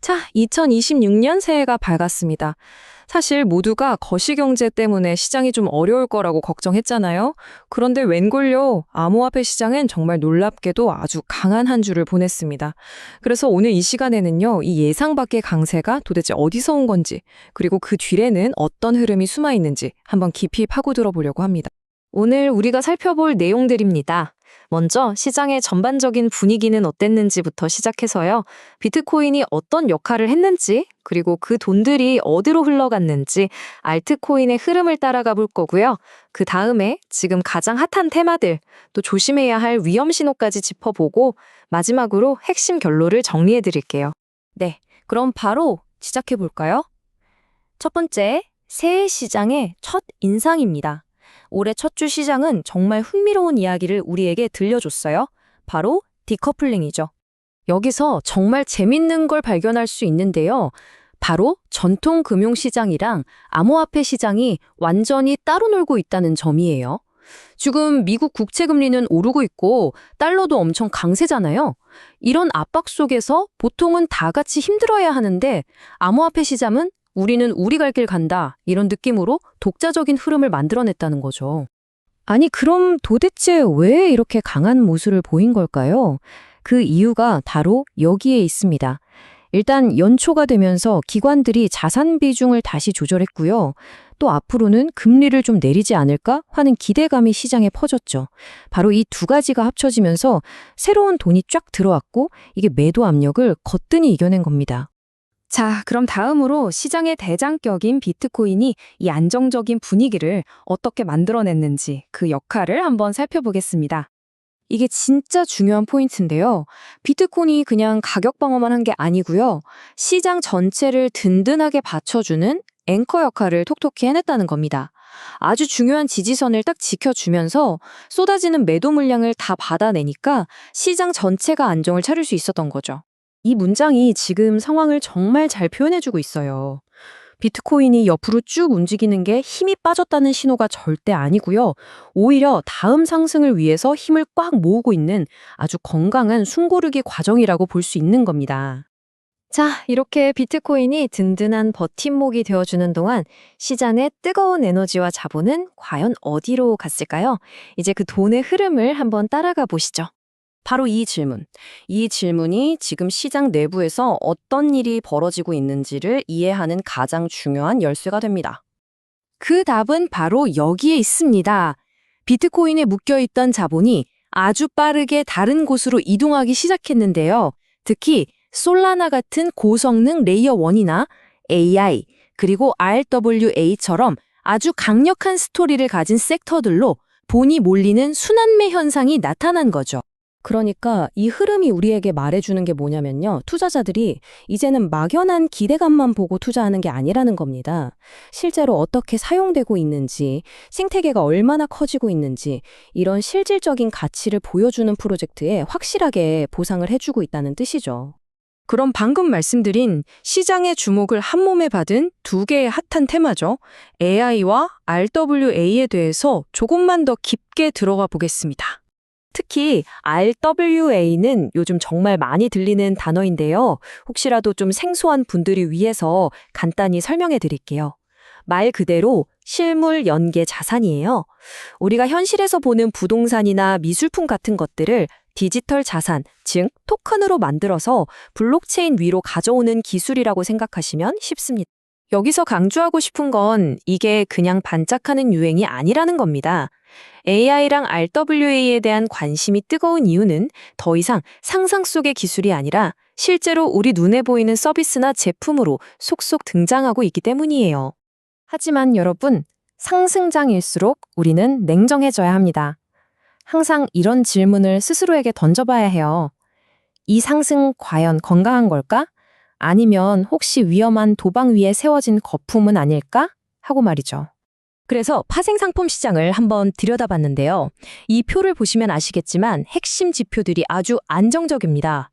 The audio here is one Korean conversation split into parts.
자, 2026년 새해가 밝았습니다. 사실 모두가 거시경제 때문에 시장이 좀 어려울 거라고 걱정했잖아요. 그런데 웬걸요, 암호화폐 시장은 정말 놀랍게도 아주 강한 한 주를 보냈습니다. 그래서 오늘 이 시간에는요, 이 예상 밖의 강세가 도대체 어디서 온 건지, 그리고 그 뒤에는 어떤 흐름이 숨어 있는지 한번 깊이 파고들어 보려고 합니다. 오늘 우리가 살펴볼 내용들입니다. 먼저 시장의 전반적인 분위기는 어땠는지부터 시작해서요. 비트코인이 어떤 역할을 했는지, 그리고 그 돈들이 어디로 흘러갔는지 알트코인의 흐름을 따라가 볼 거고요. 그 다음에 지금 가장 핫한 테마들, 또 조심해야 할 위험 신호까지 짚어보고 마지막으로 핵심 결론을 정리해 드릴게요. 네, 그럼 바로 시작해 볼까요? 첫 번째, 새해 시장의 첫 인상입니다. 올해 첫 주 시장은 정말 흥미로운 이야기를 우리에게 들려줬어요. 바로 디커플링이죠. 여기서 정말 재밌는 걸 발견할 수 있는데요. 바로 전통 금융시장이랑 암호화폐 시장이 완전히 따로 놀고 있다는 점이에요. 지금 미국 국채금리는 오르고 있고 달러도 엄청 강세잖아요. 이런 압박 속에서 보통은 다 같이 힘들어야 하는데 암호화폐 시장은 우리는 우리 갈 길 간다, 이런 느낌으로 독자적인 흐름을 만들어냈다는 거죠. 아니, 그럼 도대체 왜 이렇게 강한 모습을 보인 걸까요? 그 이유가 바로 여기에 있습니다. 일단 연초가 되면서 기관들이 자산 비중을 다시 조절했고요. 또 앞으로는 금리를 좀 내리지 않을까 하는 기대감이 시장에 퍼졌죠. 바로 이 두 가지가 합쳐지면서 새로운 돈이 쫙 들어왔고 이게 매도 압력을 거뜬히 이겨낸 겁니다. 자, 그럼 다음으로 시장의 대장격인 비트코인이 이 안정적인 분위기를 어떻게 만들어냈는지 그 역할을 한번 살펴보겠습니다. 이게 진짜 중요한 포인트인데요. 비트코인이 그냥 가격 방어만 한 게 아니고요. 시장 전체를 든든하게 받쳐주는 앵커 역할을 톡톡히 해냈다는 겁니다. 아주 중요한 지지선을 딱 지켜주면서 쏟아지는 매도 물량을 다 받아내니까 시장 전체가 안정을 차릴 수 있었던 거죠. 이 문장이 지금 상황을 정말 잘 표현해주고 있어요. 비트코인이 옆으로 쭉 움직이는 게 힘이 빠졌다는 신호가 절대 아니고요. 오히려 다음 상승을 위해서 힘을 꽉 모으고 있는 아주 건강한 숨고르기 과정이라고 볼 수 있는 겁니다. 자, 이렇게 비트코인이 든든한 버팀목이 되어주는 동안 시장의 뜨거운 에너지와 자본은 과연 어디로 갔을까요? 이제 그 돈의 흐름을 한번 따라가 보시죠. 바로 이 질문. 이 질문이 지금 시장 내부에서 어떤 일이 벌어지고 있는지를 이해하는 가장 중요한 열쇠가 됩니다. 그 답은 바로 여기에 있습니다. 비트코인에 묶여있던 자본이 아주 빠르게 다른 곳으로 이동하기 시작했는데요. 특히 솔라나 같은 고성능 레이어 1이나 AI, 그리고 RWA처럼 아주 강력한 스토리를 가진 섹터들로 돈이 몰리는 순환매 현상이 나타난 거죠. 그러니까 이 흐름이 우리에게 말해주는 게 뭐냐면요. 투자자들이 이제는 막연한 기대감만 보고 투자하는 게 아니라는 겁니다. 실제로 어떻게 사용되고 있는지, 생태계가 얼마나 커지고 있는지 이런 실질적인 가치를 보여주는 프로젝트에 확실하게 보상을 해주고 있다는 뜻이죠. 그럼 방금 말씀드린 시장의 주목을 한몸에 받은 두 개의 핫한 테마죠. AI와 RWA에 대해서 조금만 더 깊게 들어가 보겠습니다. 특히 RWA는 요즘 정말 많이 들리는 단어인데요. 혹시라도 좀 생소한 분들을 위해서 간단히 설명해 드릴게요. 말 그대로 실물 연계 자산이에요. 우리가 현실에서 보는 부동산이나 미술품 같은 것들을 디지털 자산, 즉 토큰으로 만들어서 블록체인 위로 가져오는 기술이라고 생각하시면 쉽습니다. 여기서 강조하고 싶은 건 이게 그냥 반짝하는 유행이 아니라는 겁니다. AI랑 RWA에 대한 관심이 뜨거운 이유는 더 이상 상상 속의 기술이 아니라 실제로 우리 눈에 보이는 서비스나 제품으로 속속 등장하고 있기 때문이에요. 하지만 여러분, 상승장일수록 우리는 냉정해져야 합니다. 항상 이런 질문을 스스로에게 던져봐야 해요. 이 상승 과연 건강한 걸까? 아니면 혹시 위험한 도방 위에 세워진 거품은 아닐까? 하고 말이죠. 그래서 파생상품 시장을 한번 들여다봤는데요. 이 표를 보시면 아시겠지만 핵심 지표들이 아주 안정적입니다.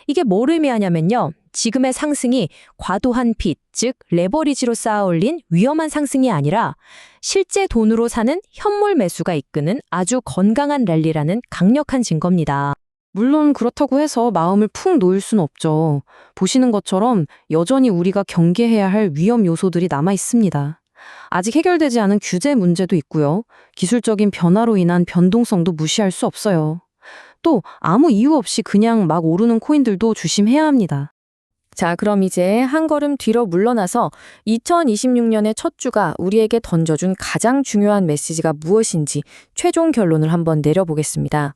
이게 뭘 의미하냐면요. 지금의 상승이 과도한 빚, 즉 레버리지로 쌓아 올린 위험한 상승이 아니라 실제 돈으로 사는 현물 매수가 이끄는 아주 건강한 랠리라는 강력한 증거입니다. 물론 그렇다고 해서 마음을 푹 놓을 수는 없죠. 보시는 것처럼 여전히 우리가 경계해야 할 위험 요소들이 남아 있습니다. 아직 해결되지 않은 규제 문제도 있고요. 기술적인 변화로 인한 변동성도 무시할 수 없어요. 또 아무 이유 없이 그냥 막 오르는 코인들도 조심해야 합니다. 자, 그럼 이제 한 걸음 뒤로 물러나서 2026년의 첫 주가 우리에게 던져준 가장 중요한 메시지가 무엇인지 최종 결론을 한번 내려보겠습니다.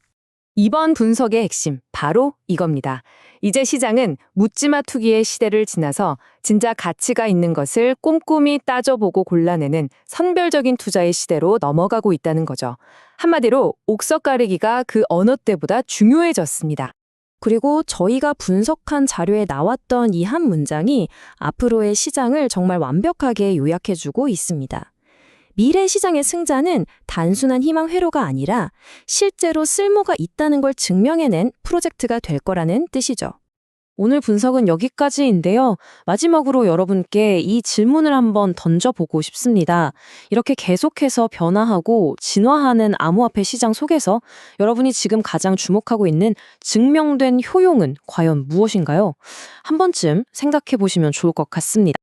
이번 분석의 핵심, 바로 이겁니다. 이제 시장은 묻지마 투기의 시대를 지나서 진짜 가치가 있는 것을 꼼꼼히 따져보고 골라내는 선별적인 투자의 시대로 넘어가고 있다는 거죠. 한마디로 옥석 가리기가 그 어느 때보다 중요해졌습니다. 그리고 저희가 분석한 자료에 나왔던 이 한 문장이 앞으로의 시장을 정말 완벽하게 요약해주고 있습니다. 미래 시장의 승자는 단순한 희망 회로가 아니라 실제로 쓸모가 있다는 걸 증명해낸 프로젝트가 될 거라는 뜻이죠. 오늘 분석은 여기까지인데요. 마지막으로 여러분께 이 질문을 한번 던져보고 싶습니다. 이렇게 계속해서 변화하고 진화하는 암호화폐 시장 속에서 여러분이 지금 가장 주목하고 있는 증명된 효용은 과연 무엇인가요? 한 번쯤 생각해 보시면 좋을 것 같습니다.